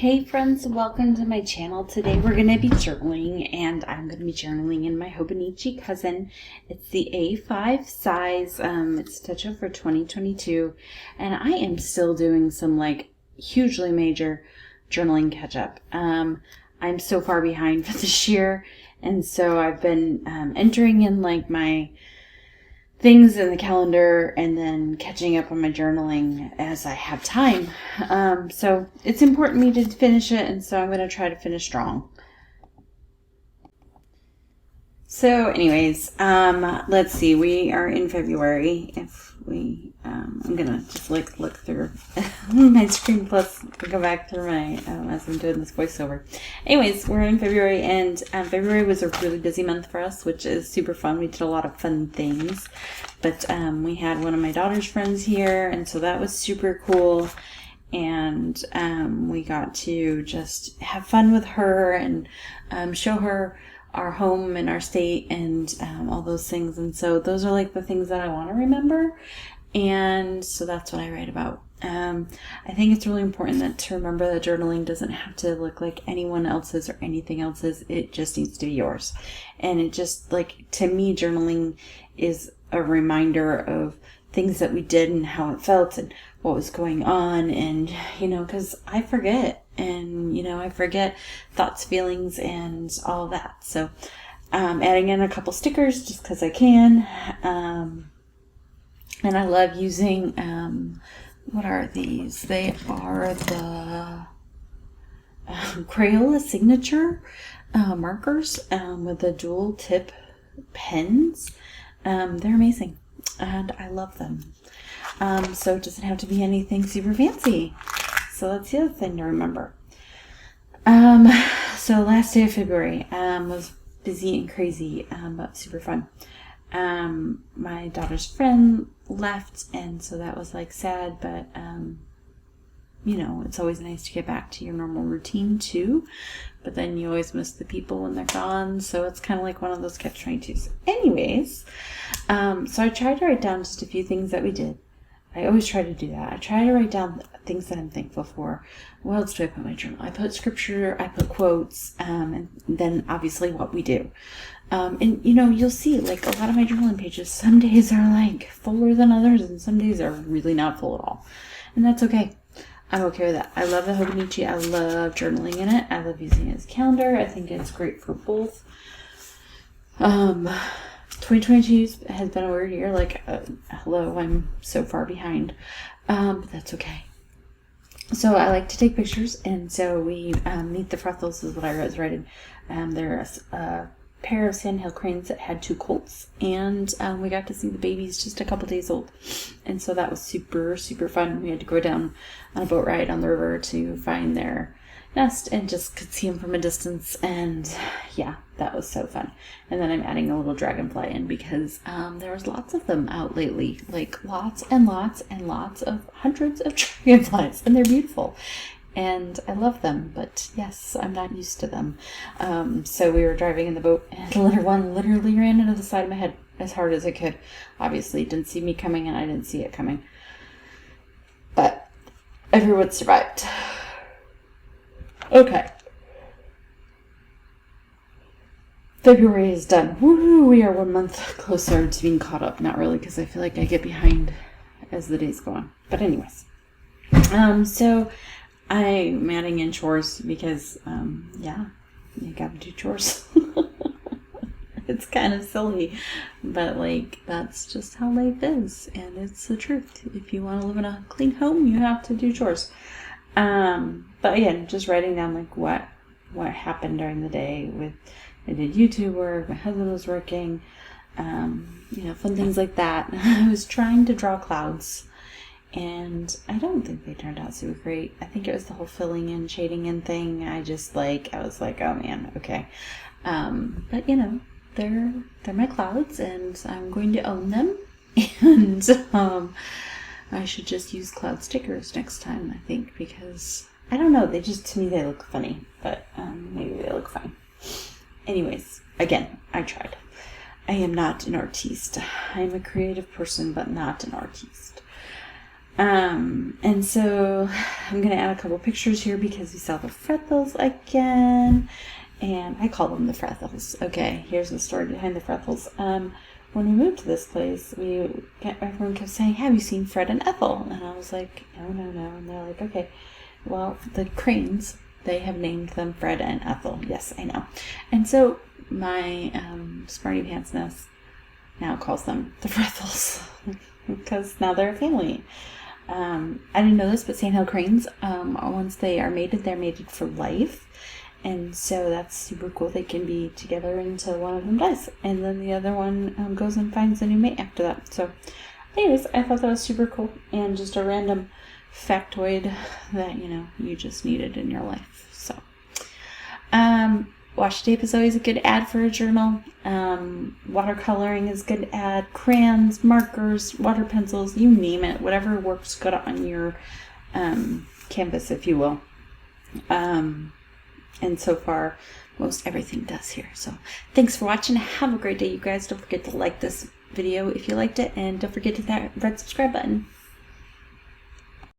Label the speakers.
Speaker 1: Hey friends, welcome to my channel. Today we're going to be journaling, and I'm going to be journaling in my Hobonichi cousin. It's the A5 size. It's Techo for 2022, and I am still doing some hugely major journaling catch up. I'm so far behind for this year, and so I've been entering in my things in the calendar and then catching up on my journaling as I have time. So it's important to me to finish it, and so I'm going to try to finish strong. So anyways, let's see, we are in February. I'm going to just look through my screen plus go back through my, as I'm doing this voiceover. Anyways, we're in February, and February was a really busy month for us, which is super fun. We did a lot of fun things, but we had one of my daughter's friends here, and so that was super cool. And we got to just have fun with her and show her our home and our state and all those things. And so those are the things that I want to remember. And so that's what I write about. I think it's really important to remember that journaling doesn't have to look like anyone else's or anything else's. It just needs to be yours. And it just, to me, journaling is a reminder of things that we did and how it felt and what was going on. And, because I forget. And, I forget thoughts, feelings, and all of that. So adding in a couple stickers just because I can. And I love using, what are these? They are the Crayola signature markers with the dual tip pens. They're amazing, and I love them. So it doesn't have to be anything super fancy. So that's the other thing to remember. So last day of February was busy and crazy, but super fun. My daughter's friend left, and so that was sad, but it's always nice to get back to your normal routine too, but then you always miss the people when they're gone, so it's kind of like one of those catch-22s. Anyways, so I tried to write down just a few things that we did. I always try to do that. I try to write down things that I'm thankful for. What else do I put in my journal? I put scripture, I put quotes, and then obviously what we do. And you'll see a lot of my journaling pages, some days are fuller than others, and some days are really not full at all. And that's okay. I'm okay with that. I love the Hobonichi. I love journaling in it. I love using it as a calendar. I think it's great for both. 2022 has been a weird year. Hello, I'm so far behind. But that's okay. So I like to take pictures, and so we meet the Freckles is what I was writing. They're a pair of sandhill cranes that had 2 colts, and we got to see the babies just a couple days old, and so that was super, super fun. We had to go down on a boat ride on the river to find their nest and just could see them from a distance, and yeah, that was so fun. And then I'm adding a little dragonfly in because there was lots of them out lately, lots and lots and lots of hundreds of dragonflies, and they're beautiful. And I love them, but yes, I'm not used to them. So we were driving in the boat, and one literally ran into the side of my head as hard as it could. Obviously, it didn't see me coming, and I didn't see it coming. But everyone survived. Okay. February is done. Woohoo! We are 1 month closer to being caught up. Not really, because I feel like I get behind as the days go on. But anyways. So I'm adding in chores because, you gotta do chores. It's kind of silly, but that's just how life is, and it's the truth. If you want to live in a clean home, you have to do chores. But again, just writing down what happened during the day. I did YouTube work, my husband was working, fun things like that. I was trying to draw clouds, and I don't think they turned out super great. I think it was the whole filling in, shading in thing. I was like, oh man, okay. But they're my clouds, and I'm going to own them. And I should just use cloud stickers next time, I think, because I don't know, to me they look funny, but maybe they look fine. Anyways, again, I tried. I am not an artiste. I'm a creative person, but not an artiste. And so I'm going to add a couple pictures here because we saw the freckles again. And I call them the freckles. Okay, here's the story behind the freckles. When we moved to this place, everyone kept saying, "Have you seen Fred and Ethel?" And I was like, "No, no, no." And they're like, "Okay, well, the Cranes, they have named them Fred and Ethel." Yes, I know. And so my Smarty Pants Nest now calls them the freckles because now they're a family. I didn't know this, but Sandhill Cranes, once they are mated, they're mated for life. And so that's super cool. They can be together until one of them dies. And then the other one goes and finds a new mate after that. So anyways, I thought that was super cool. And just a random factoid that, you just needed in your life. So washi tape is always a good add for a journal. Watercoloring is good to add. Crayons, markers, water pencils, you name it. Whatever works good on your canvas, if you will. And so far, most everything does here. So thanks for watching. Have a great day, you guys. Don't forget to like this video if you liked it. And don't forget to hit that red subscribe button.